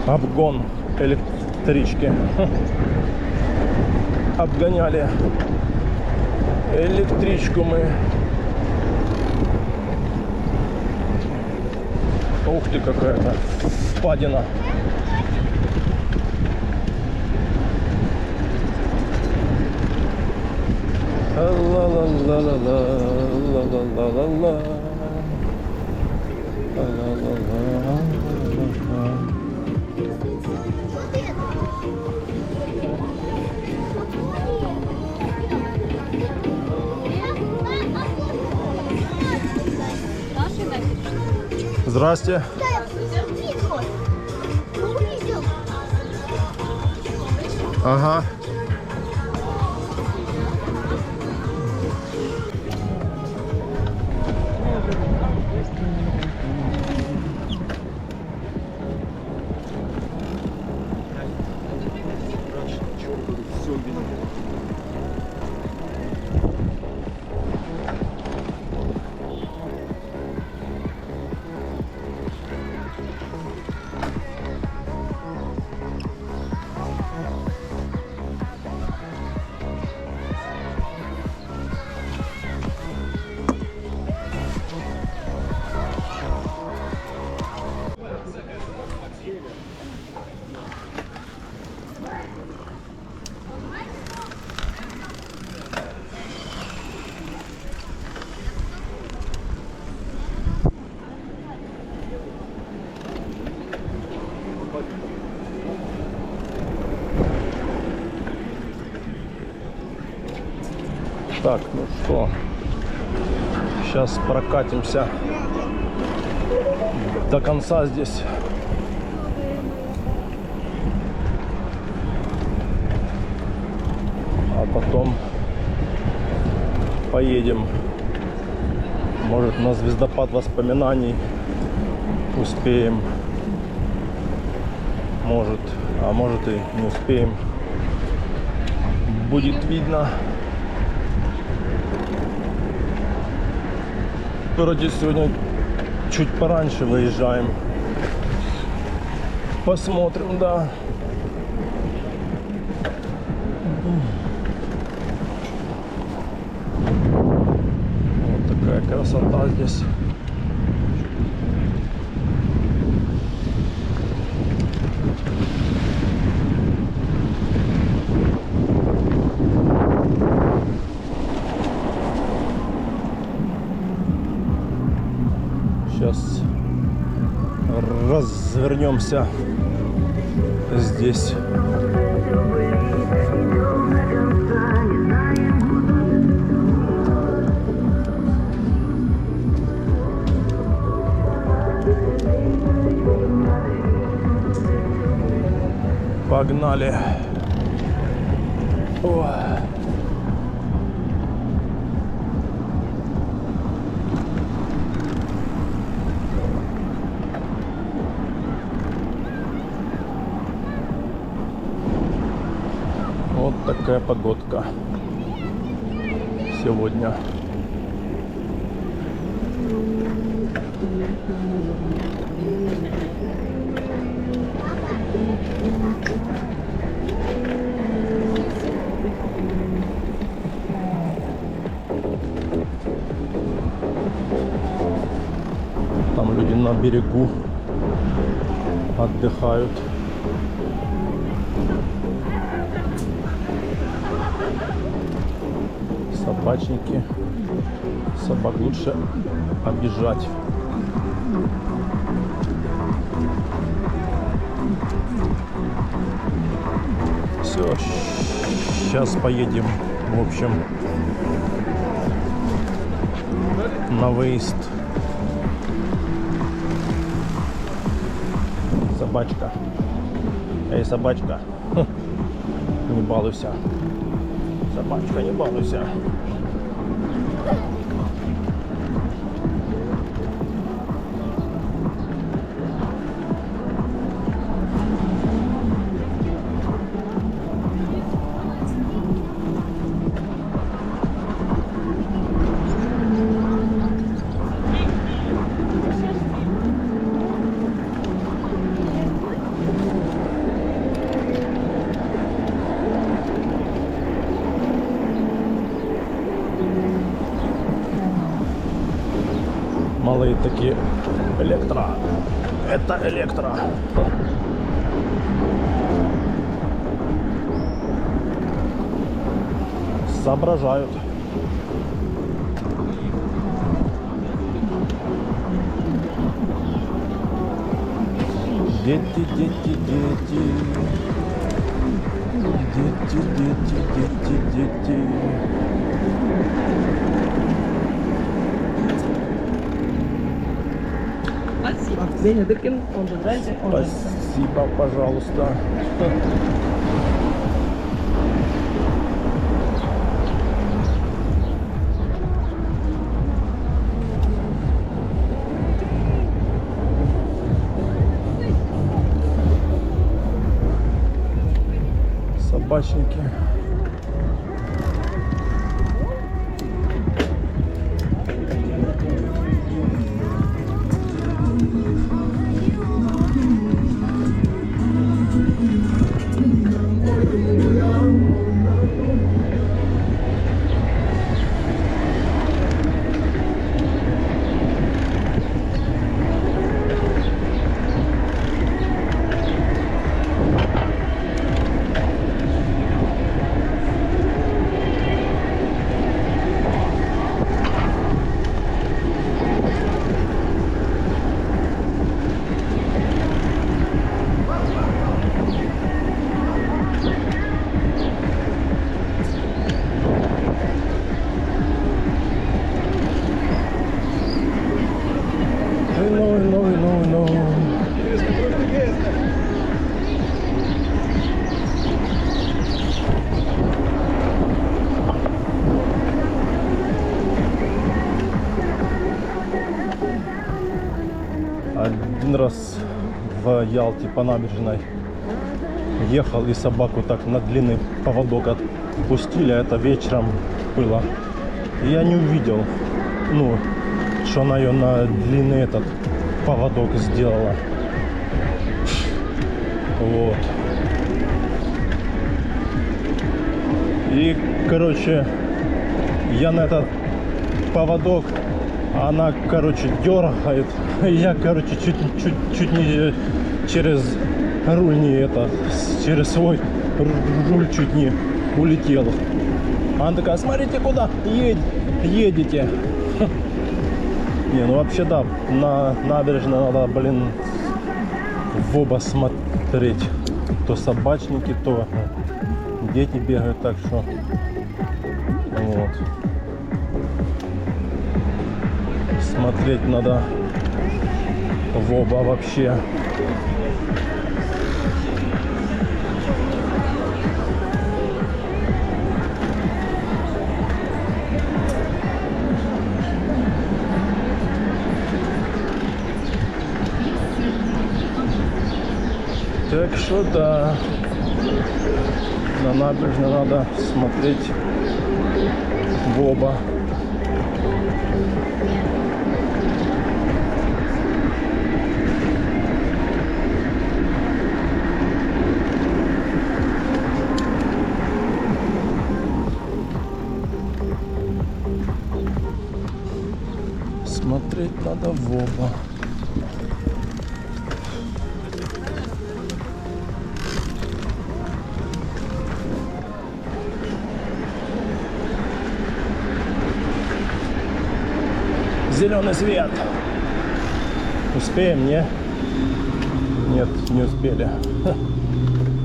Обгон электрички. Обгоняли электричку мы. Ух ты, какая-то впадина. Ла-ла-ла-ла-ла-ла-ла-ла-ла. Здрасте. Ага. Так, ну что, сейчас прокатимся до конца здесь. А потом поедем, может, на звездопад воспоминаний успеем, может, а может и не успеем, будет видно. Вроде сегодня чуть пораньше выезжаем. Посмотрим, да. Вот такая красота здесь. Сейчас развернемся здесь. Погнали. О. Вот такая погодка сегодня. Там люди на берегу отдыхают. Собачники. Собак лучше обижать. Все, сейчас поедем, в общем, на выезд. Собачка. Эй, собачка. Не балуйся. Собачка, не балуйся. стоит такие электро. Это электро. Соображают. Дети, дети, дети. Дети, дети, дети, дети. Спасибо. Леня Дыркин, он же нравится, он же. Спасибо, пожалуйста. Собачники. Один раз в Ялте по набережной ехал и собаку так на длинный поводок отпустили, а это вечером было. И я не увидел, ну, что она ее на длинный этот поводок сделала. Вот. И, короче, я на этот поводок, она, короче, дергает. Я, короче, чуть не через руль не это, через свой руль чуть не улетел. Она такая: смотрите, куда едете. Не, ну вообще да, на набережной надо, блин, в оба смотреть. То собачники, то дети бегают, так что вот. Смотреть надо в оба вообще. Так что да, на набережной надо смотреть в оба. Смотреть надо в оба. Зеленый свет. Успеем, не? Нет, не успели.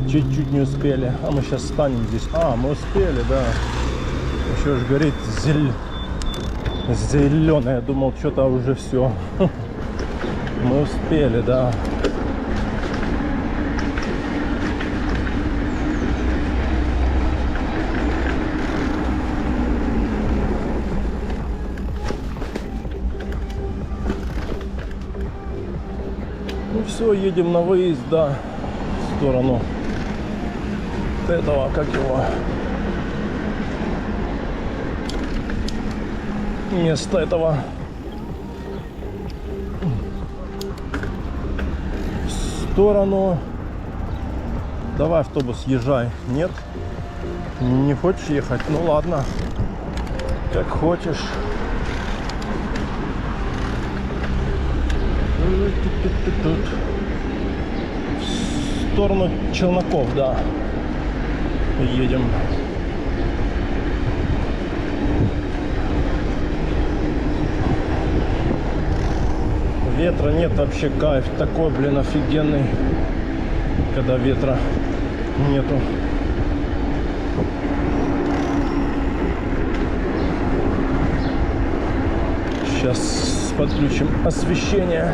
Чуть-чуть не успели. А мы сейчас станем здесь. А, мы успели, да. Еще ж горит зеленый. Я думал, что-то уже все. Мы успели, да. Ну все, едем на выезд, да, в сторону этого, как его, места этого. В сторону. Давай, автобус, езжай. Нет? Не хочешь ехать? Ну ладно. Как хочешь. Тут. В сторону Челноков, да. Едем. Ветра нет, вообще кайф. Такой, блин, офигенный, когда ветра нету. Сейчас подключим освещение.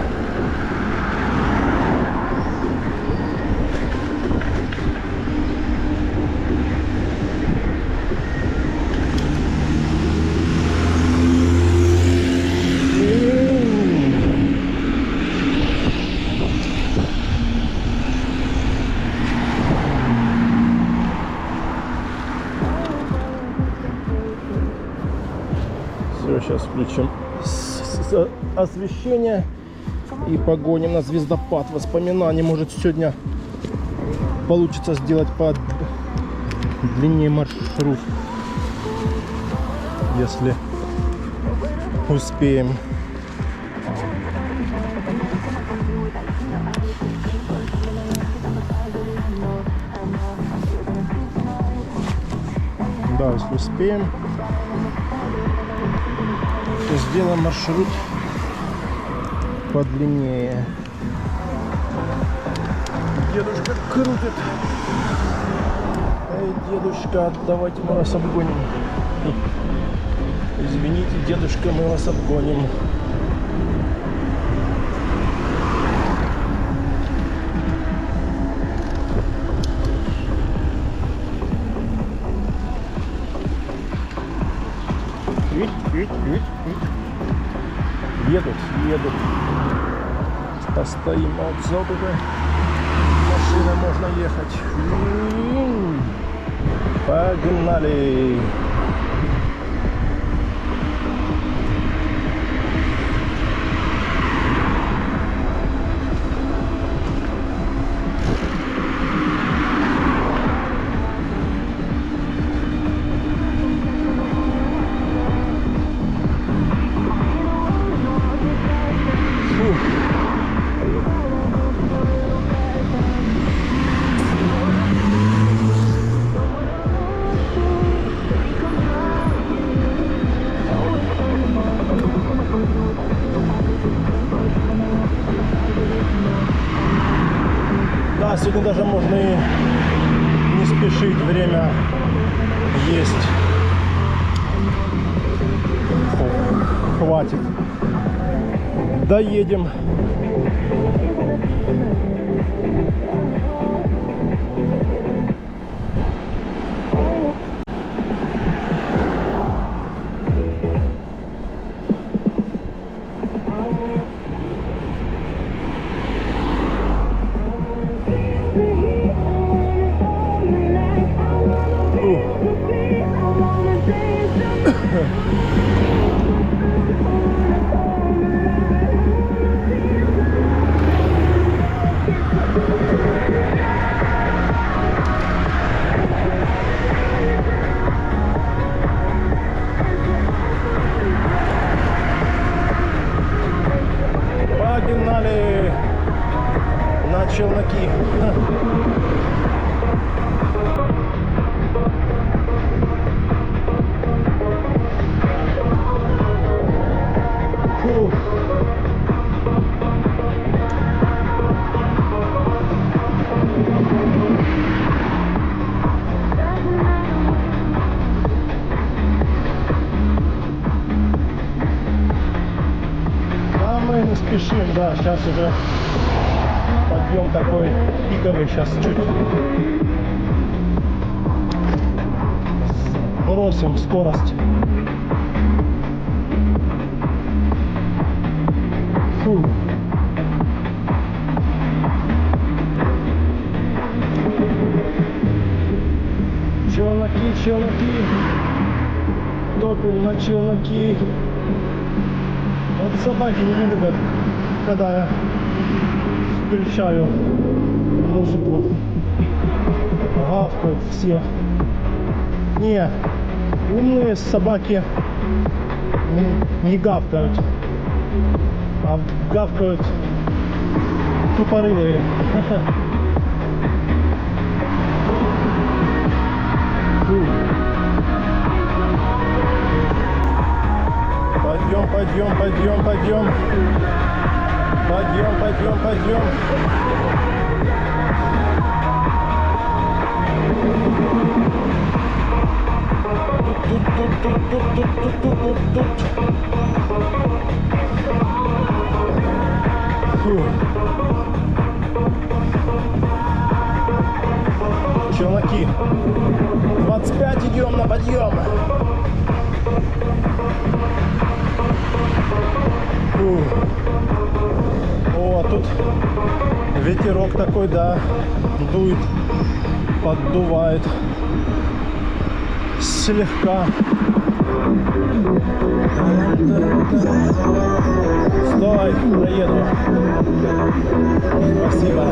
Все, сейчас включим освещение и погоним на звездопад воспоминаний. Может, сегодня получится сделать по длиннее маршрут, если успеем. Да, если успеем, то сделаем маршрут подлиннее. Дедушка крутит. Эй, дедушка, давайте мы вас обгоним. Извините, дедушка, мы вас обгоним. Едут. Постоим на обзор, машина, можно ехать. Погнали! Да, сегодня даже можно и не спешить, время есть. Хватит. Доедем. Погнали на челноки. Не спешим, да, сейчас уже подъем такой пиковый, сейчас чуть бросим скорость. Фу. Челноки, топим на челноки. Вот собаки не любят, когда я включаю музыку. Гавкают все. Не, умные собаки не гавкают, а гавкают Тупорылые. Пойдем, пойдем, пойдем, пойдем. Пойдем, пойдем, пойдем. Челноки. 25 идем на подъем. О, тут ветерок такой, да, дует, поддувает слегка. Стой, проеду. Спасибо.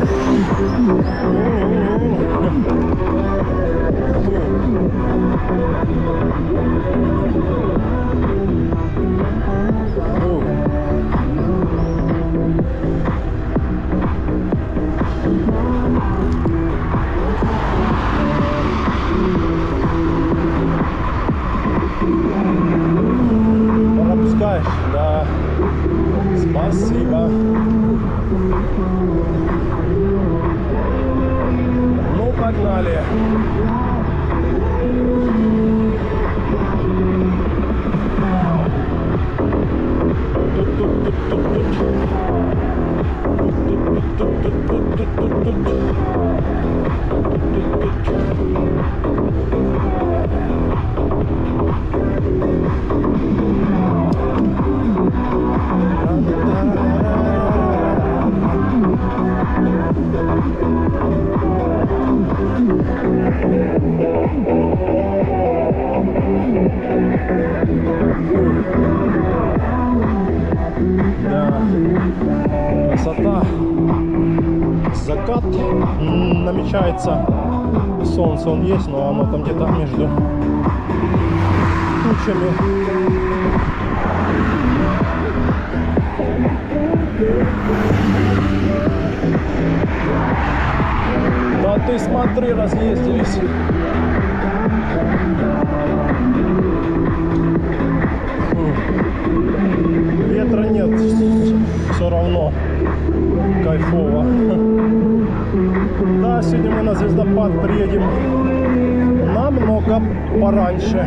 Пропускаешь? Да. Спасибо. Ну, погнали. Да, красота. Закат намечается. Солнце он есть, но оно там где-то между тучами. Да ты смотри, разъездились. Ветра нет, все равно кайфово. Да, сегодня мы на звездопад приедем намного пораньше.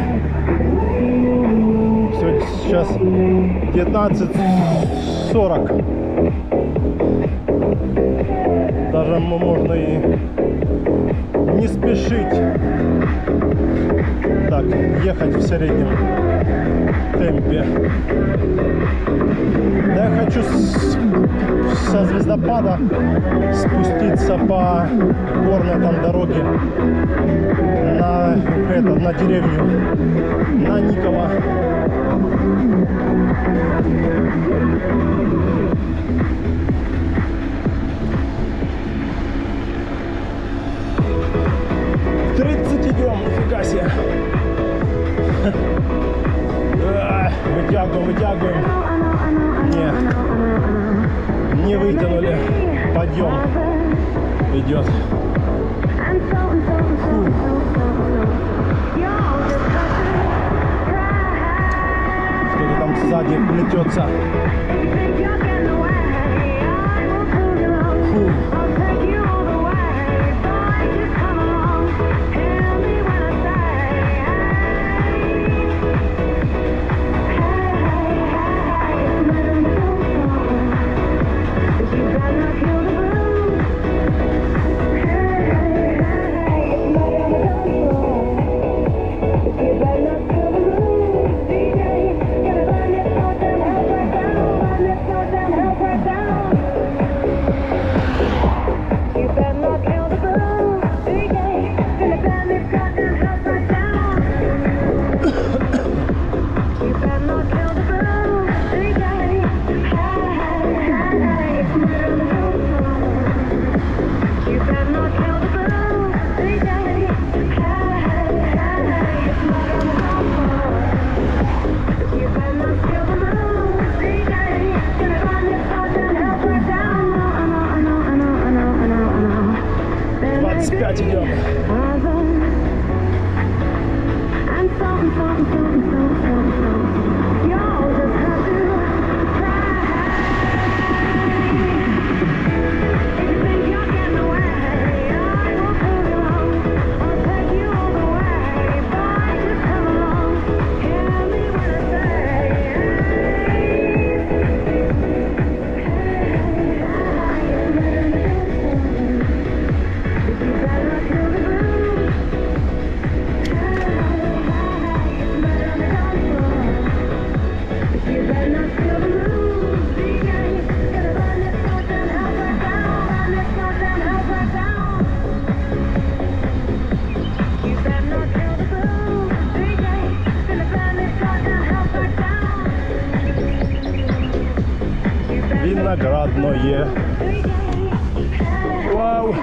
Сейчас 19:40. Даже можно и не спешить. Так, ехать в среднем темпе. Да, я хочу со звездопада спуститься по горной там дороге на деревню, на Никово. Идем, нифига себе. Вытягиваем, вытягиваем. Не вытянули. Подъем идет. Кто-то там сзади плетется. Вспять идем. Виноградное. Вау!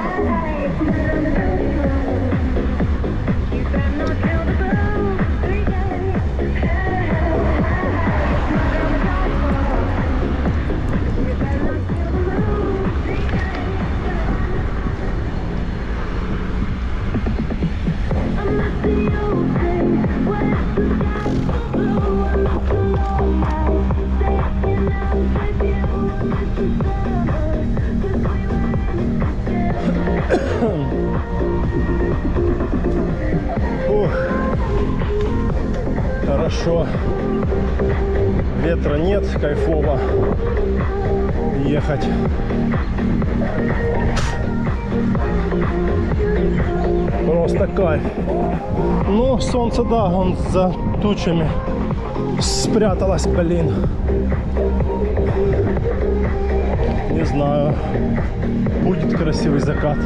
Ух, хорошо. Ветра нет, кайфово ехать. Просто кайф. Ну, солнце, да, он за тучами спряталось, блин. Не знаю, будет красивый закат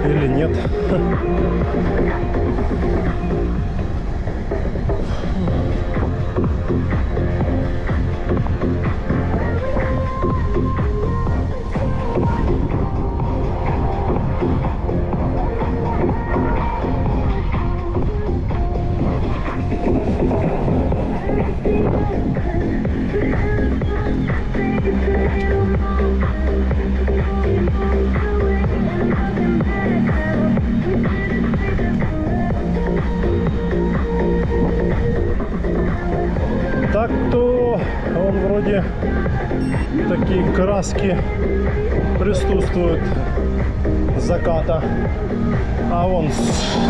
или нет. Так-то он вроде такие краски присутствуют заката, а вон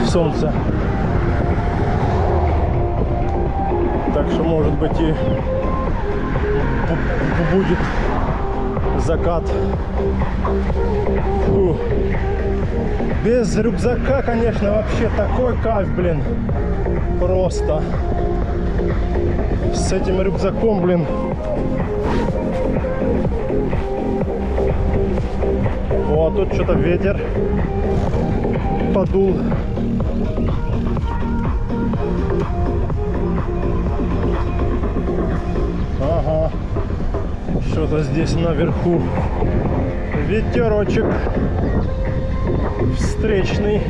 солнце. Так что может быть и будет закат. Фу. Без рюкзака, конечно, вообще такой кайф, блин. Просто. С этим рюкзаком, блин. О, а тут что-то ветер подул. Ага. Что-то здесь наверху. Ветерочек встречный.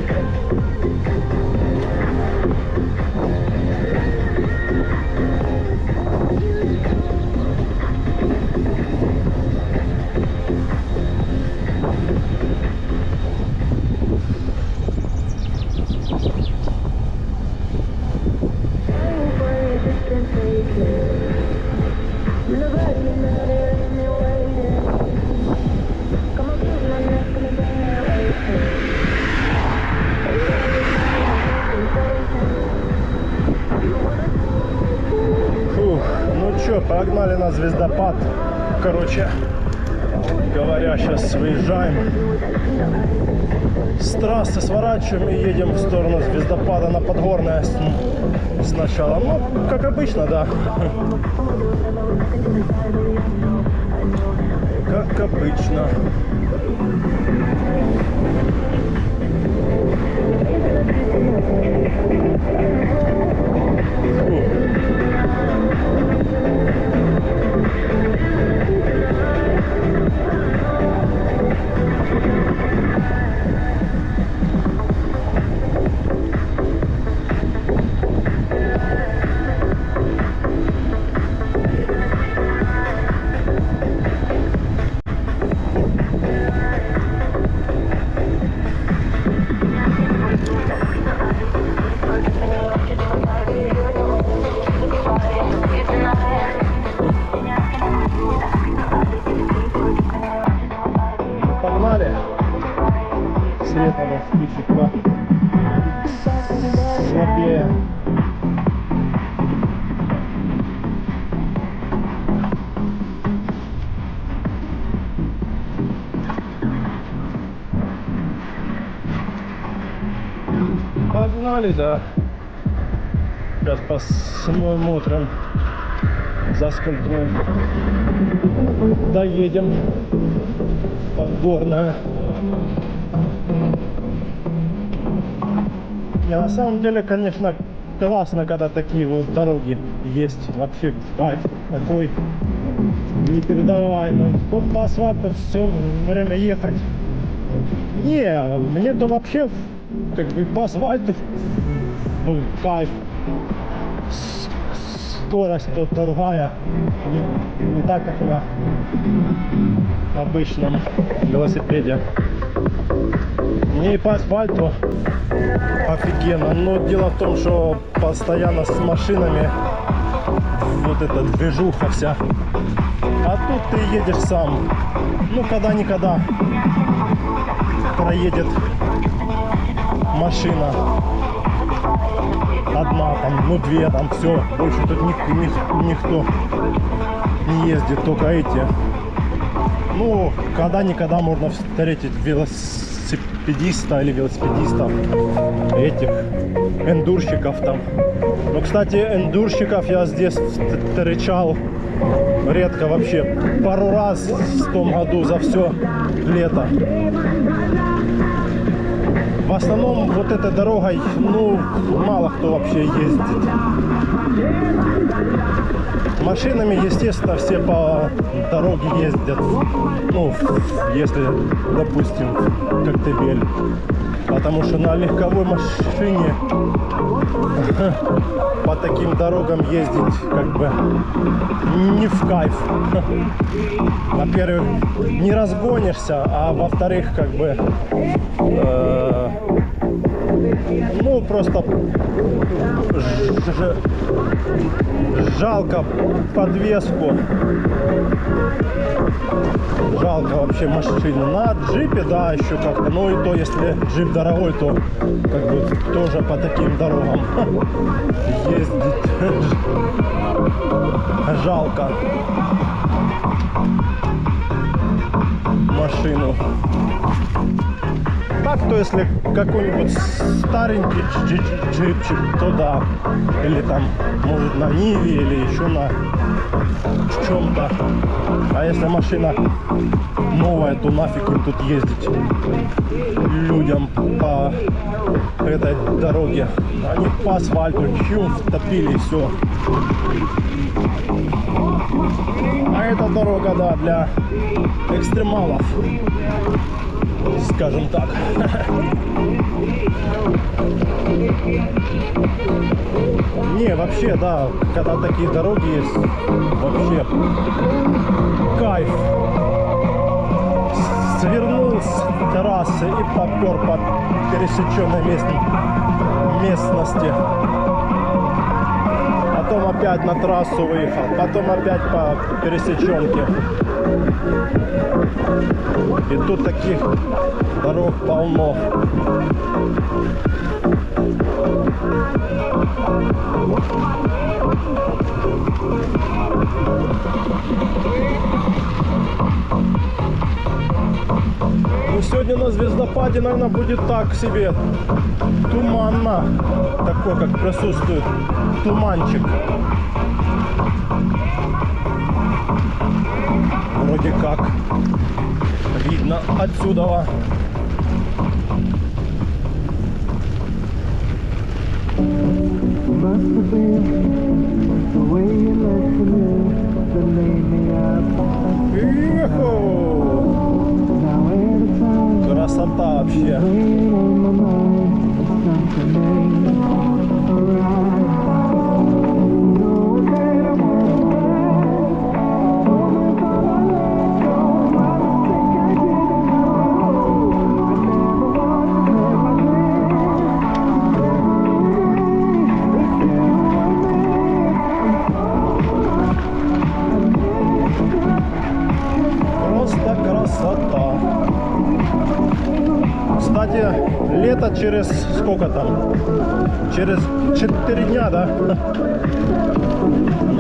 Погнали на звездопад. Короче говоря, сейчас выезжаем с трассы, сворачиваем и едем в сторону звездопада на Подгорное сначала. Ну, как обычно, да. Как обычно. света вспышек слабее. Погнали, да. Сейчас посмотрим, заскользим, доедем Подгорная. Не, на самом деле, конечно, классно, когда такие вот дороги есть. Вообще кайф такой непередаваемый. Вот по асфальту все время ехать. Не, мне то вообще как бы по асфальту кайф. Скорость тут другая, не так, как на обычном велосипеде. Не по асфальту офигенно, но дело в том, что постоянно с машинами вот эта движуха вся. А тут ты едешь сам. Ну, когда-никогда проедет машина. Одна там, ну две там, все. Больше тут никто не ездит, только эти. Ну, когда-никогда можно встретить велосипедиста или велосипедистов, этих эндурщиков там. Ну, кстати, эндурщиков я здесь встречал редко вообще. Пару раз в том году за все лето. В основном вот этой дорогой, ну, мало кто вообще ездит. Машинами, естественно, все по дороге ездят. Ну, если, допустим, Коктебель. Потому что на легковой машине по таким дорогам ездить как бы не в кайф. Во-первых, не разгонишься, а во-вторых, как бы ну просто жалко подвеску. Жалко вообще машину. На джипе, да, еще как-то. Ну и то, если джип дорогой, то как бы тоже по таким дорогам ездить жалко машину. Так, то если какой-нибудь старенький джипчик, то да. Или там, может, на Ниве, или еще на чем-то. А если машина новая, то нафиг им тут ездить людям по этой дороге. Они по асфальту втопили и все. А эта дорога, да, для экстремалов, скажем так. Не, вообще, да, когда такие дороги есть, вообще кайф. Свернул с террасы и попер по пересеченной местности. Потом опять на трассу выехал, потом опять по пересеченке. И тут таких дорог полно. Ну, сегодня на звездопаде, наверное, будет так себе туманно. Такой, как присутствует туманчик. Вроде как видно отсюда. Красота вообще. Кстати, лето через сколько там? Через 4 дня, да?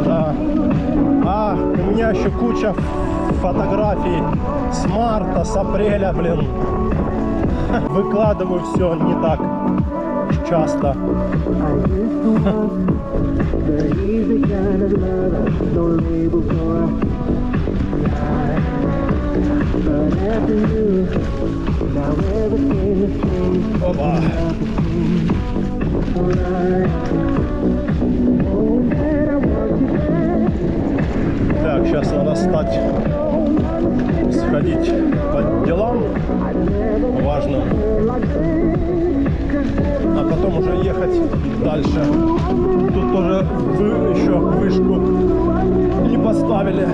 Да. А у меня еще куча фотографий с марта, с апреля, блин. Выкладываю все не так часто. Опа. Так, сейчас надо сходить по делам важным, а потом уже ехать дальше. Тут тоже еще вышку не поставили.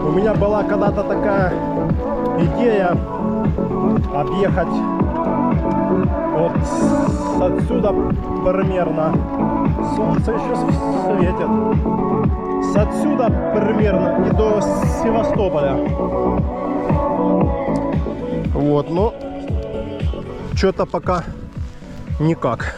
У меня была когда-то такая идея объехать вот отсюда примерно. Солнце еще светит. С отсюда примерно и до Севастополя. Вот, но что-то пока никак.